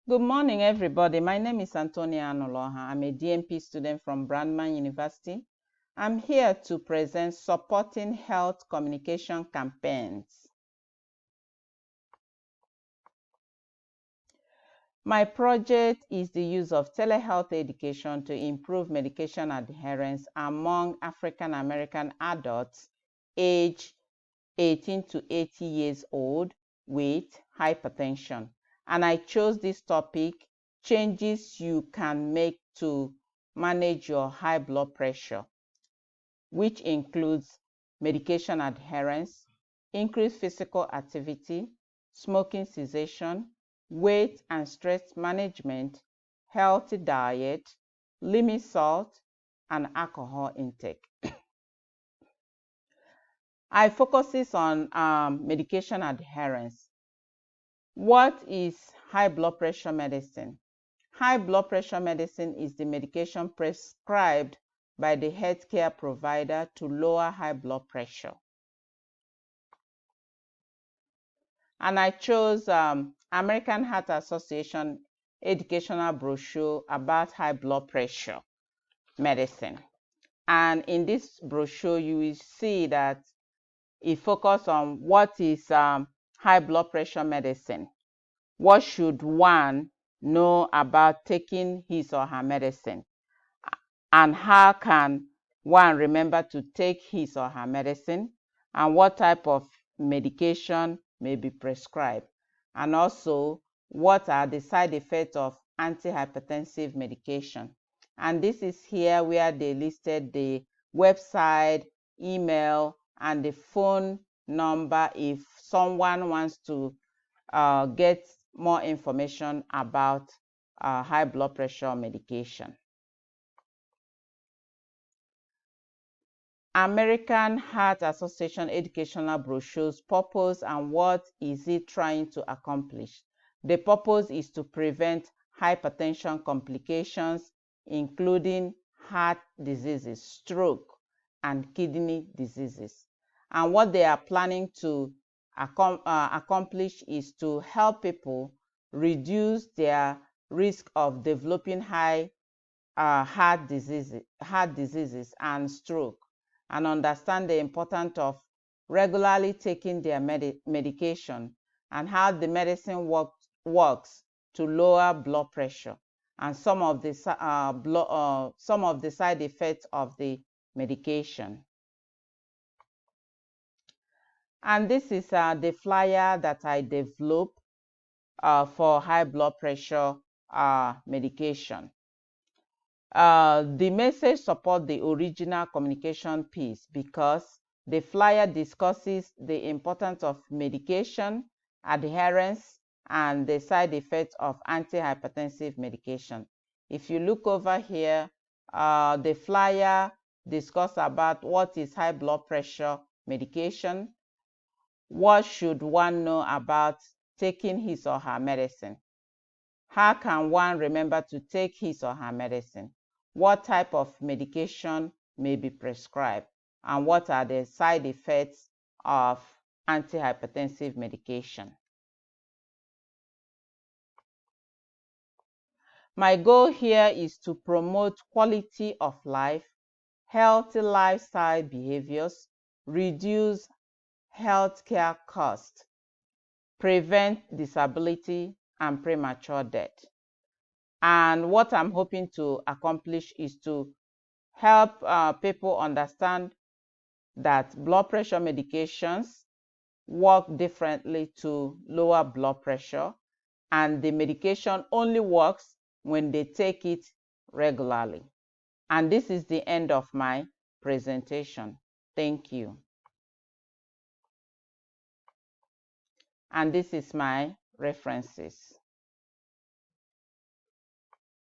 Good morning, everybody. My name is Antonia Anoloha. I'm a DMP student from Brandman University. I'm here to present supporting health communication campaigns. My project is the use of telehealth education to improve medication adherence among African American adults aged 18 to 80 years old with hypertension. And I chose this topic, changes you can make to manage your high blood pressure, which includes medication adherence, increased physical activity, smoking cessation, weight and stress management, healthy diet, limit salt, and alcohol intake. I focuses on medication adherence. What is high blood pressure medicine? High blood pressure medicine is the medication prescribed by the healthcare provider to lower high blood pressure. And I chose American Heart Association educational brochure about high blood pressure medicine. And in this brochure, you will see that it focuses on what is high blood pressure medicine. What should one know about taking his or her medicine? And how can one remember to take his or her medicine? And what type of medication may be prescribed? And also, what are the side effects of antihypertensive medication? And this is here where they listed the website, email, and the phone number if someone wants to get more information about high blood pressure medication. American Heart Association educational brochures purpose and what is it trying to accomplish. The purpose is to prevent hypertension complications, including heart diseases, stroke, and kidney diseases. And what they are planning to accomplish is to help people reduce their risk of developing heart diseases and stroke, and understand the importance of regularly taking their medication and how the medicine works to lower blood pressure and some of the side effects of the medication. And this is the flyer that I developed for high blood pressure medication. The message supports the original communication piece because the flyer discusses the importance of medication, adherence, and the side effects of antihypertensive medication. If you look over here, the flyer discusses about what is high blood pressure medication, what should one know about taking his or her medicine, how can one remember to take his or her medicine, what type of medication may be prescribed, and what are the side effects of antihypertensive medication. My goal here is to promote quality of life, healthy lifestyle behaviors, reduce healthcare costs, prevent disability and premature death. And what I'm hoping to accomplish is to help people understand that blood pressure medications work differently to lower blood pressure, and the medication only works when they take it regularly. And this is the end of my presentation. Thank you. And this is my references.